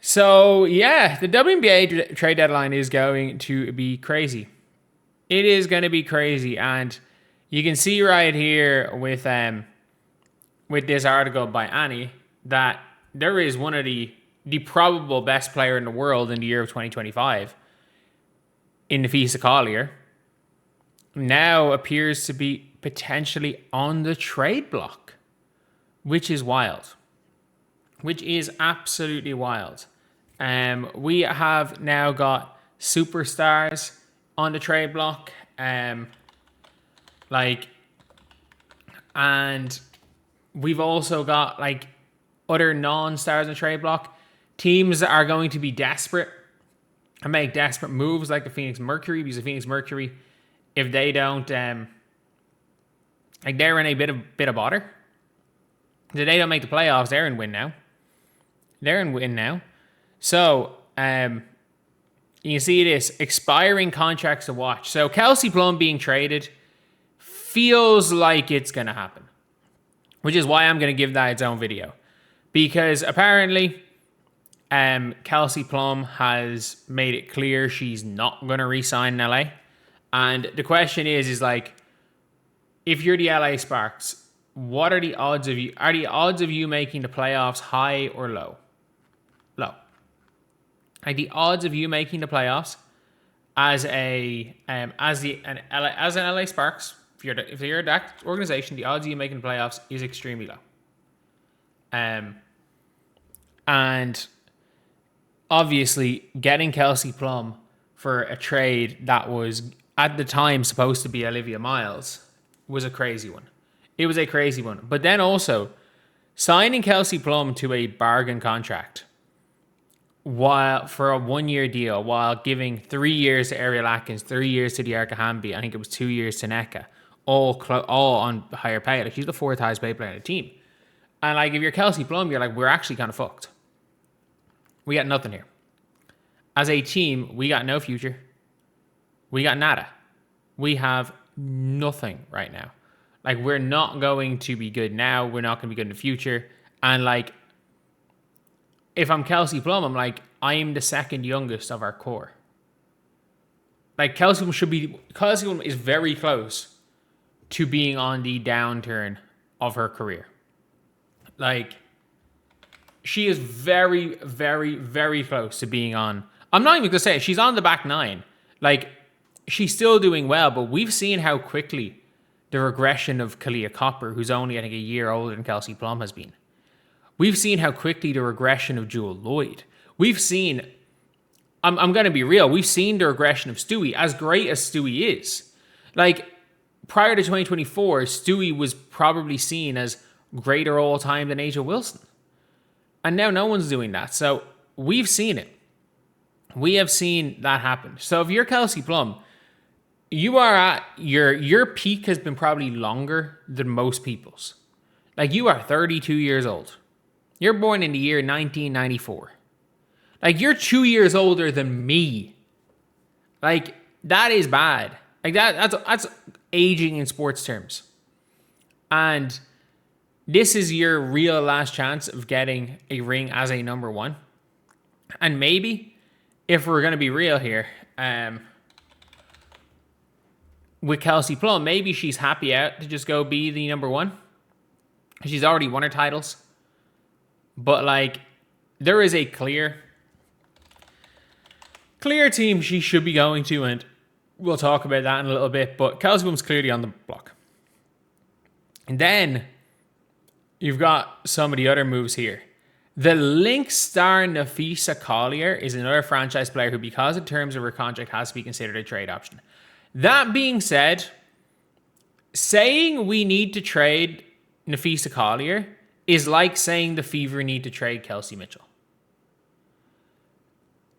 So, yeah, the WNBA trade deadline is going to be crazy. It is going to be crazy. And you can see right here with this article by Annie that there is one of the probable best player in the world in the year of 2025 in Napheesa Collier now appears to be potentially on the trade block, which is wild. Which is absolutely wild. We have now got superstars on the trade block. And we've also got like other non-stars on the trade block. Teams are going to be desperate and make desperate moves like the Phoenix Mercury, because the Phoenix Mercury, if they don't, they're in a bit of bother. If they don't make the playoffs, they're in win now. So, you can see this expiring contracts to watch. So, Kelsey Plum being traded feels like it's going to happen, which is why I'm going to give that its own video. Because apparently, Kelsey Plum has made it clear she's not going to re-sign in LA. And the question is like, if you're the LA Sparks, what are the odds of you? Are the odds of you making the playoffs high or low? Low. Like the odds of you making the playoffs as an LA Sparks, if you're that organization, the odds of you making the playoffs is extremely low. And obviously, getting Kelsey Plum for a trade that was at the time supposed to be Olivia Miles was a crazy one. It was a crazy one. But then also, signing Kelsey Plum to a bargain contract for a 1-year deal, while giving 3 years to Ariel Atkins, 3 years to Diarca Hamby, I think it was 2 years to Neka, all on higher pay. Like, she's the fourth highest paid player on the team. And like, if you're Kelsey Plum, you're like, we're actually kind of fucked. We got nothing here. As a team, we got no future. We got nada. We have nothing right now. Like, we're not going to be good now. We're not going to be good in the future. And like, if I'm Kelsey Plum, I'm like, I'm the second youngest of our core. Like, Kelsey Plum is very close to being on the downturn of her career. Like, she is very, very, very close to being on. I'm not even going to say it. She's on the back nine. Like, she's still doing well, but we've seen how quickly the regression of Collier Copper, who's only, I think, a year older than Kelsey Plum, has been. We've seen how quickly the regression of Jewel Lloyd. We've seen, I'm going to be real, we've seen the regression of Stewie, as great as Stewie is. Like, prior to 2024, Stewie was probably seen as greater all time than Angel Wilson. And now no one's doing that. So we've seen it. We have seen that happen. So if you're Kelsey Plum, you are at your peak has been probably longer than most people's. Like, you are 32 years old. You're born in the year 1994. Like, you're 2 years older than me. Like, that is bad. Like, that's aging in sports terms. And this is your real last chance of getting a ring as a number one. And maybe, if we're going to be real here, with Kelsey Plum, maybe she's happy out to just go be the number one. She's already won her titles. But, like, there is a clear team she should be going to, and we'll talk about that in a little bit. But Kelsey Plum's clearly on the block. And then you've got some of the other moves here. The Lynx star Napheesa Collier is another franchise player who, because of terms of her contract, has to be considered a trade option. That being said, saying we need to trade Napheesa Collier is like saying the Fever need to trade Kelsey Mitchell.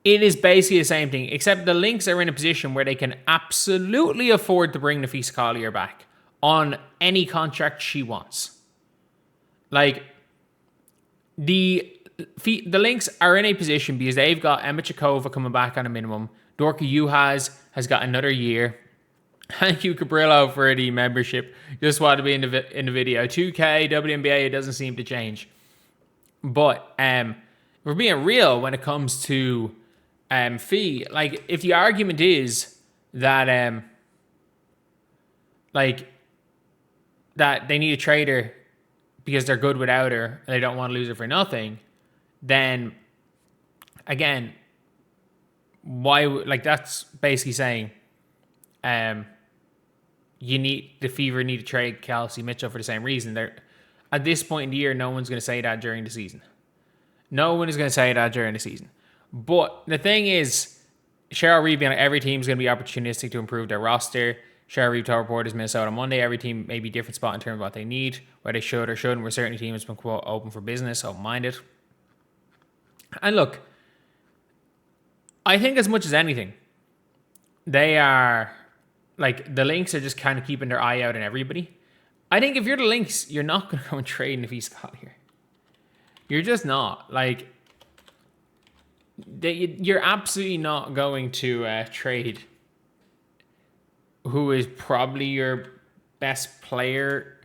It is basically the same thing, except the Lynx are in a position where they can absolutely afford to bring Napheesa Collier back on any contract she wants. Like, the Lynx are in a position because they've got Emma Chikova coming back on a minimum. Dorka Juhas has got another year. Thank you, Cabrillo, for the membership. Just wanted to be in the video. 2K, WNBA, it doesn't seem to change. But we're being real when it comes to fee. Like, if the argument is that that they need a trader because they're good without her and they don't want to lose her for nothing, then again, why? Like, that's basically saying, the Fever need to trade Kelsey Mitchell for the same reason. They're at this point in the year, no one's going to say that during the season. No one is going to say that during the season. But the thing is, Cheryl Reeve being like, every team's going to be opportunistic to improve their roster. Cheryl Reeve told reporters Minnesota Monday, every team may be different spot in terms of what they need, where they should or shouldn't, where certain team has been, quote, open for business, open-minded. And look, I think as much as anything, they are, like, the Lynx are just kind of keeping their eye out on everybody. I think if you're the Lynx, you're not going to go and trade Napheesa Collier. You're just not. Like, you're absolutely not going to trade who is probably your best player,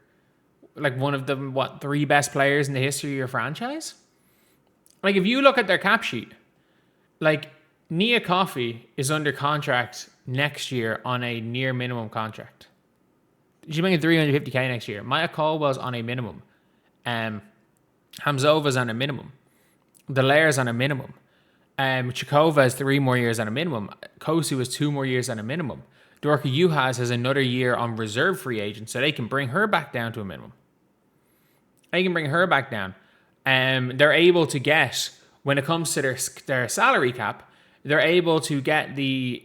like one of the, 3 best players in the history of your franchise? Like, if you look at their cap sheet, like, Nia Coffey is under contract next year on a near minimum contract. She's making $350K next year. Maya Caldwell's on a minimum. Hamzova's on a minimum. Delair's on a minimum. Chikova has 3 more years on a minimum. Kosu has 2 more years on a minimum. Dorka Juhas has another year on reserve free agent, so they can bring her back down to a minimum. They can bring her back down. They're able to get, when it comes to their salary cap, they're able to get the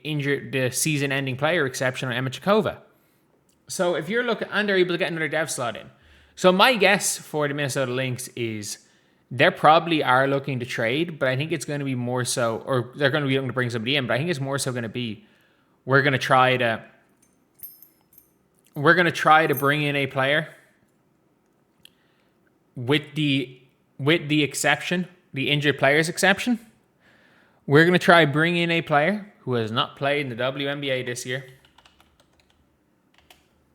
season-ending player exception on Emma Chikova. So if you're looking, and they're able to get another dev slot in. So my guess for the Minnesota Lynx is they probably are looking to trade, but I think it's going to be more so, or they're going to be looking to bring somebody in, but I think it's more so going to be, we're going to try to bring in a player with the exception, the injured players exception. We're going to try bring in a player who has not played in the WNBA this year.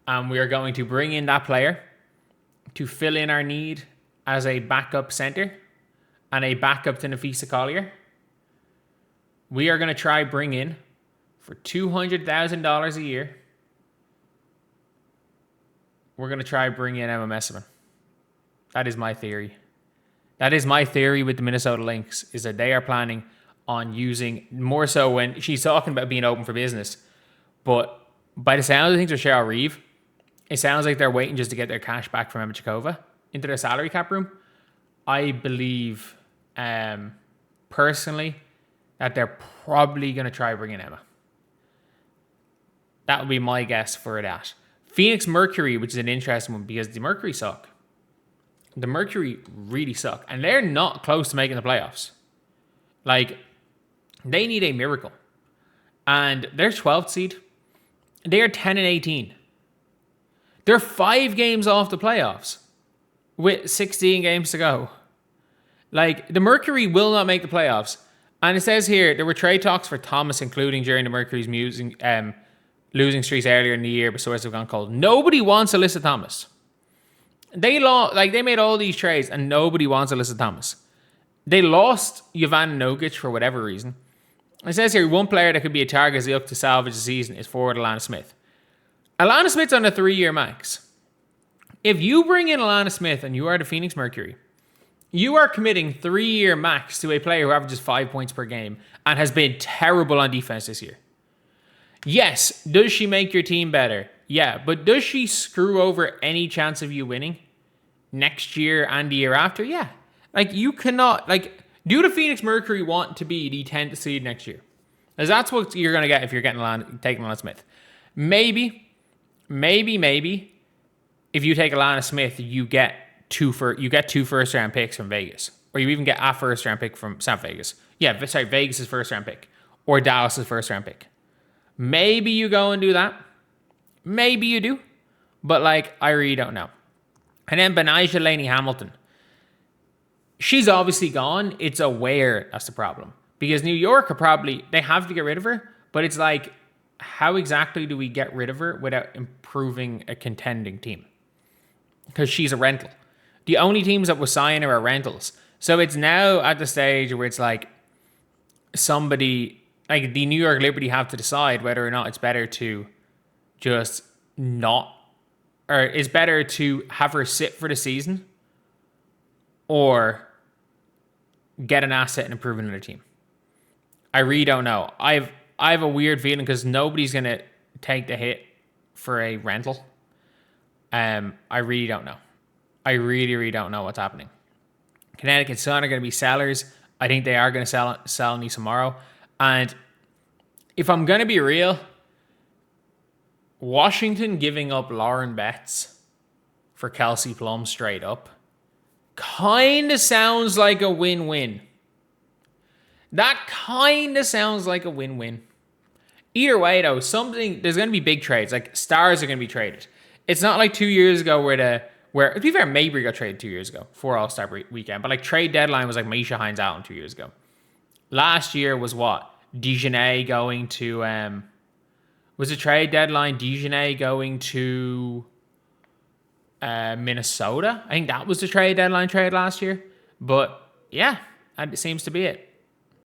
And we are going to bring in that player to fill in our need as a backup center and a backup to Napheesa Collier. We are going to try bring in for $200,000 a year. We're going to try bring in Emma Messiman. That is my theory. That is my theory with the Minnesota Lynx, is that they are planning on using, more so when she's talking about being open for business, but by the sound of things with Cheryl Reeve, it sounds like they're waiting just to get their cash back from Emma Chikova into their salary cap room. I believe, personally, that they're probably going to try bringing Emma. That would be my guess for that. Phoenix Mercury, which is an interesting one because the Mercury suck. The Mercury really suck. And they're not close to making the playoffs. Like, they need a miracle. And they're 12th seed. They are 10-18. They're 5 games off the playoffs with 16 games to go. Like, the Mercury will not make the playoffs. And it says here, there were trade talks for Thomas, including during the Mercury's losing streaks earlier in the year, but sources have gone cold. Nobody wants Alyssa Thomas. They made all these trades, and nobody wants Alyssa Thomas. They lost Ivana Nogic for whatever reason. It says here, one player that could be a target as they look to salvage the season is forward Alana Smith. Alana Smith's on a 3-year max. If you bring in Alana Smith and you are the Phoenix Mercury, you are committing 3-year max to a player who averages 5 points per game and has been terrible on defense this year. Yes, does she make your team better? Yeah, but does she screw over any chance of you winning next year and the year after? Yeah. Like, you cannot, do the Phoenix Mercury want to be the 10th seed next year? Because that's what you're going to get if you're taking Alana Smith. Maybe, if you take Alana Smith, you get 2 first round picks from Vegas. Or you even get a first round pick from San Vegas. Yeah, sorry, Vegas' first round pick. Or Dallas' first round pick. Maybe you go and do that. Maybe you do. But, I really don't know. And then Benijah Laney Hamilton. She's obviously gone. It's aware that's the problem. Because New York they have to get rid of her. But it's how exactly do we get rid of her without improving a contending team? Because she's a rental. The only teams that will sign her are rentals. So it's now at the stage where it's like somebody, like the New York Liberty have to decide whether or not it's better to just not, or it's better to have her sit for the season or get an asset and improve another team. I really don't know. I have a weird feeling because nobody's going to take the hit for a rental. I really don't know. I really, really don't know what's happening. Connecticut Sun are going to be sellers. I think they are going to sell me tomorrow. And if I'm going to be real, Washington giving up Lauren Betts for Kelsey Plum straight up kind of sounds like a win-win. That kind of sounds like a win-win. Either way, though, there's going to be big trades. Like, stars are going to be traded. It's not like 2 years ago where to be fair, Mabry got traded 2 years ago for All-Star weekend. But, like, trade deadline was like Misha Hines Allen 2 years ago. Last year was what? Dejanay going to... was the trade deadline Dejanay going to Minnesota? I think that was the trade deadline trade last year. But, yeah, that seems to be it.